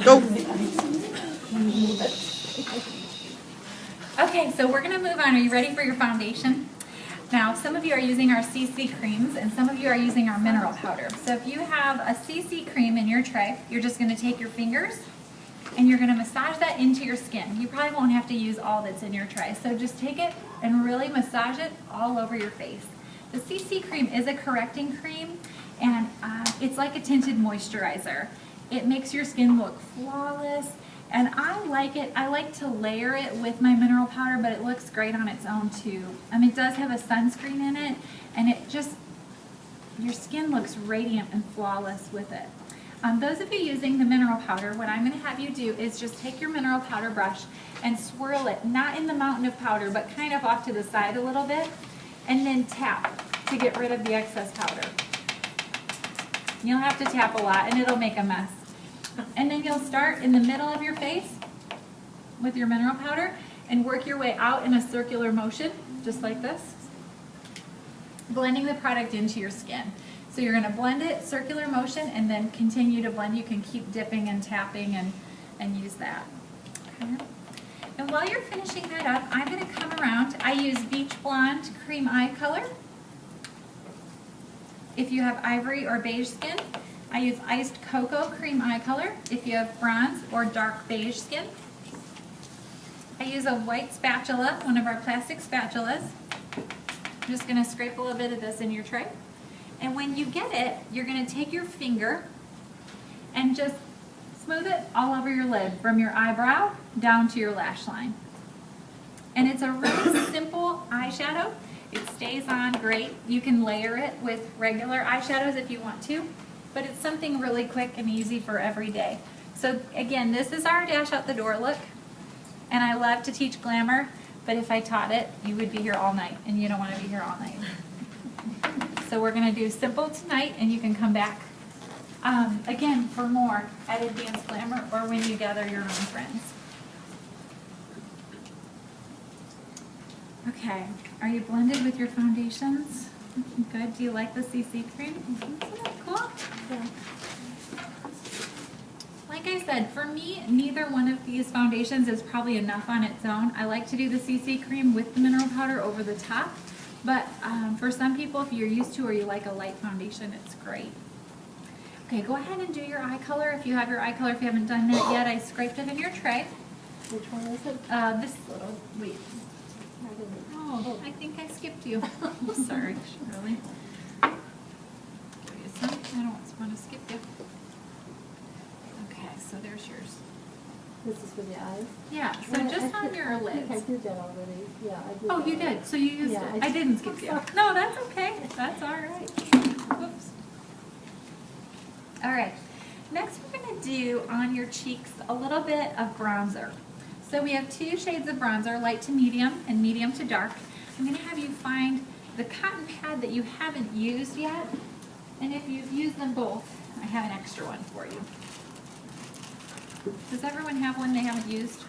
Go. Okay, so we're going to move on. Are you ready for your foundation? Now, some of you are using our CC creams and some of you are using our mineral powder. So if you have a CC cream in your tray, you're just going to take your fingers and you're going to massage that into your skin. You probably won't have to use all that's in your tray. So just take it and really massage it all over your face. The CC cream is a correcting cream and it's like a tinted moisturizer. It makes your skin look flawless. And I like it. I like to layer it with my mineral powder, but it looks great on its own too. It does have a sunscreen in it, and it just, your skin looks radiant and flawless with it. Those of you using the mineral powder, what I'm going to have you do is just take your mineral powder brush and swirl it, not in the mountain of powder, but kind of off to the side a little bit, and then tap to get rid of the excess powder. You'll have to tap a lot, and it'll make a mess. And then you'll start in the middle of your face with your mineral powder and work your way out in a circular motion, just like this, blending the product into your skin. So you're going to blend it, circular motion, and then continue to blend. You can keep dipping and tapping and use that. Okay. And while you're finishing that up, I'm going to come around. I use Beach Blonde Cream Eye Color. If you have ivory or beige skin, I use Iced Cocoa Cream Eye Color if you have bronze or dark beige skin. I use a white spatula, one of our plastic spatulas. I'm just going to scrape a little bit of this in your tray. And when you get it, you're going to take your finger and just smooth it all over your lid from your eyebrow down to your lash line. And it's a really simple eyeshadow. It stays on great. You can layer it with regular eyeshadows if you want to. But it's something really quick and easy for every day. So again, this is our dash out the door look. And I love to teach glamour, but if I taught it, you would be here all night, and you don't want to be here all night. So we're going to do simple tonight, and you can come back again for more at Advanced Glamour or when you gather your own friends. Okay, are you blended with your foundations? Good. Do you like the CC cream? Isn't that cool? Yeah. Like I said, for me, neither one of these foundations is probably enough on its own. I like to do the CC cream with the mineral powder over the top, but for some people, if you're used to or you like a light foundation, it's great. Okay, go ahead and do your eye color. If you have your eye color, if you haven't done that yet, I scraped it in your tray. Which one is it? This little, wait. Oh, I think I skipped you. Sorry, Shirley. Give you some. I don't want to skip you. Okay, so there's yours. This is for the eyes? Yeah, so just on your lids. I did that already. Yeah, I did. Oh, you did? So you used Yeah, it. I didn't skip you. No, that's okay. That's all right. Whoops. All right. Next, we're going to do on your cheeks a little bit of bronzer. So we have two shades of bronzer, light to medium and medium to dark. I'm going to have you find the cotton pad that you haven't used yet. And if you've used them both, I have an extra one for you. Does everyone have one they haven't used?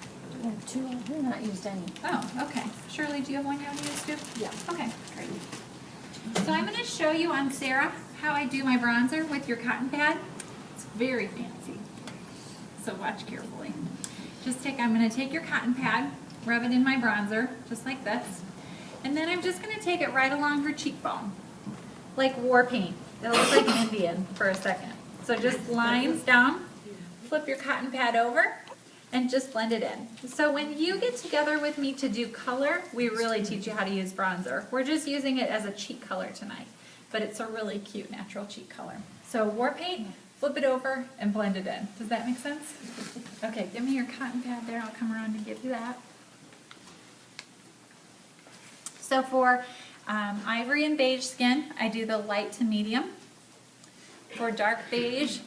I have two. I have not used any. Oh, okay. Shirley, do you have one you haven't used too? Yeah. Okay, great. So I'm going to show you on Sarah how I do my bronzer with your cotton pad. It's very fancy. So watch carefully. I'm going to take your cotton pad, rub it in my bronzer, just like this. And then I'm just going to take it right along her cheekbone, like war paint. It'll look like an Indian for a second. So just lines down, flip your cotton pad over, and just blend it in. So when you get together with me to do color, we really teach you how to use bronzer. We're just using it as a cheek color tonight, but it's a really cute natural cheek color. So war paint, flip it over, and blend it in. Does that make sense? Okay, give me your cotton pad there. I'll come around and give you that. So for ivory and beige skin, I do the light to medium. For dark beige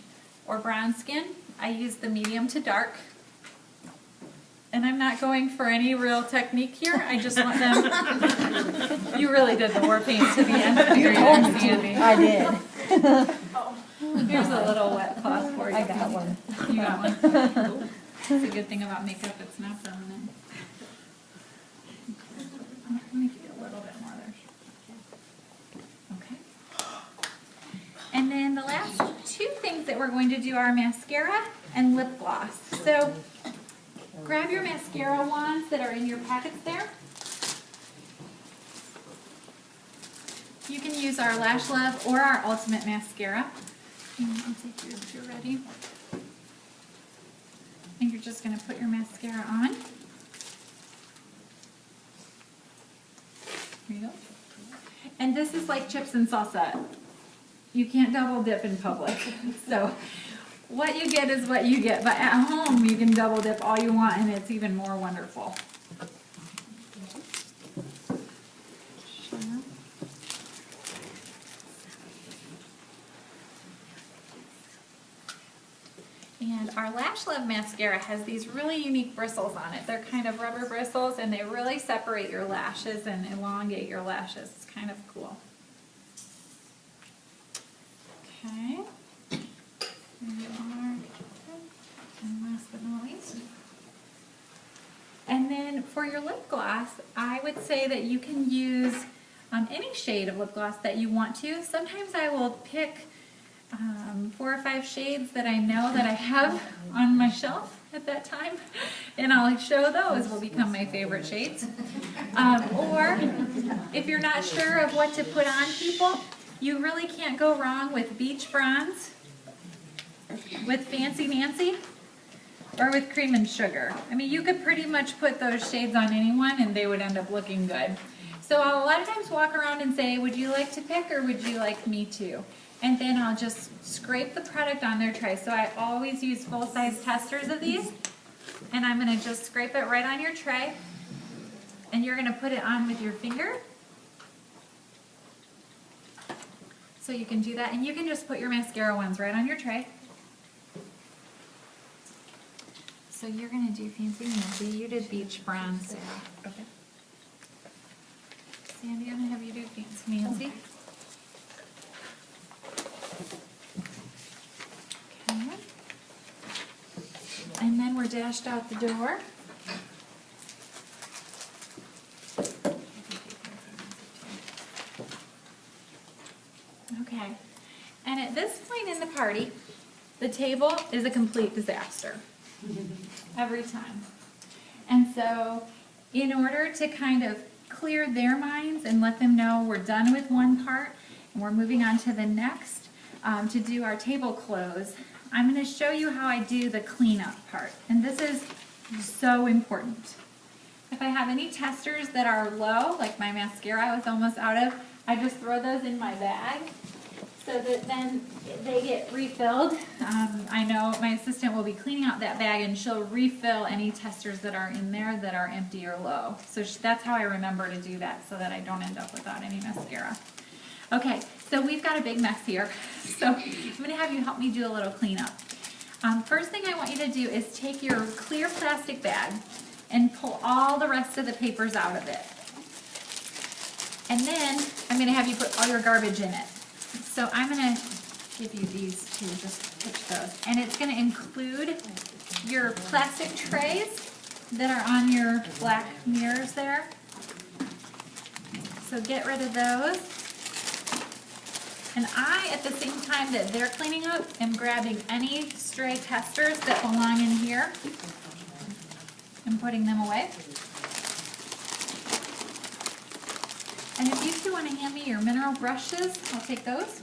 or brown skin, I use the medium to dark. And I'm not going for any real technique here. I just want them. You really did the war paint to the end of your ear, Sandy. I did. Here's a little wet cloth for you. I got one. You got one? That's a good thing about makeup, it's not permanent. Let me give you a little bit more there. Okay. And then the last two things that we're going to do are mascara and lip gloss. So grab your mascara wands that are in your packets there. You can use our Lash Love or our Ultimate Mascara. And I'll take yours if you're ready. And you're just going to put your mascara on. There you go. And this is like chips and salsa. You can't double dip in public. So what you get is what you get. But at home you can double dip all you want and it's even more wonderful. And our Lash Love mascara has these really unique bristles on it. They're kind of rubber bristles and they really separate your lashes and elongate your lashes. It's kind of cool. Okay. There you are. And last but not least. And then for your lip gloss, I would say that you can use any shade of lip gloss that you want to. Sometimes I will pick 4 or 5 shades that I know that I have on my shelf at that time, and I'll show those will become my favorite shades. Or if you're not sure of what to put on people, you really can't go wrong with Beach Bronze, with Fancy Nancy, or with Cream and Sugar. I mean, you could pretty much put those shades on anyone and they would end up looking good. So I'll a lot of times walk around and say, would you like to pick or would you like me to? And then I'll just scrape the product on their tray. So I always use full-size testers of these. And I'm going to just scrape it right on your tray. And you're going to put it on with your finger. So you can do that. And you can just put your mascara ones right on your tray. So you're going to do Fancy Nancy. You did Beach Bronze, Sarah. Okay. Sandy, I'm going to have you do Fancy Nancy. Okay. And then we're dashed out the door. Okay. And at this point in the party, the table is a complete disaster. Every time. And so in order to kind of clear their minds and let them know we're done with one part and we're moving on to the next to do our table close, I'm going to show you how I do the cleanup part. And this is so important. If I have any testers that are low, like my mascara I was almost out of, I just throw those in my bag so that then they get refilled. I know my assistant will be cleaning out that bag and she'll refill any testers that are in there that are empty or low. So that's how I remember to do that so that I don't end up without any mascara. Okay, so we've got a big mess here. So I'm going to have you help me do a little cleanup. First thing I want you to do is take your clear plastic bag and pull all the rest of the papers out of it. And then I'm going to have you put all your garbage in it. So I'm going to give you these two, just pitch those. And it's going to include your plastic trays that are on your black mirrors there. So get rid of those. And I, at the same time that they're cleaning up, am grabbing any stray testers that belong in here and putting them away. And if you two want to hand me your mineral brushes, I'll take those.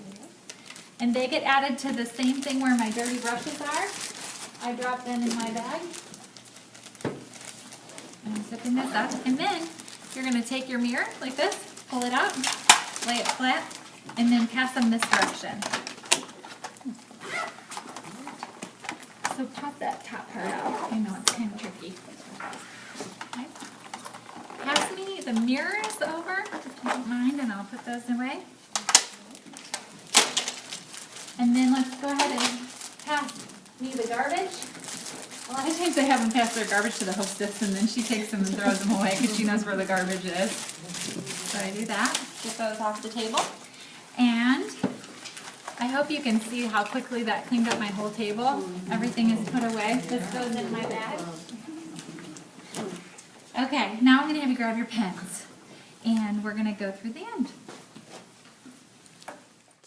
And they get added to the same thing where my dirty brushes are. I drop them in my bag. And I'm zipping this up. And then you're going to take your mirror like this, pull it out, lay it flat, and then pass them this direction. So pop that top part out. I know it's kind of tricky. Okay. Pass me the mirrors over, if you don't mind, and I'll put those away. And then let's go ahead and pass me the garbage. A lot of times I have them pass their garbage to the hostess, and then she takes them and throws them away because she knows where the garbage is. So I do that, get those off the table. And I hope you can see how quickly that cleaned up my whole table. Everything is put away. This goes in my bag. Okay, now I'm going to have you grab your pens. And we're going to go through the end.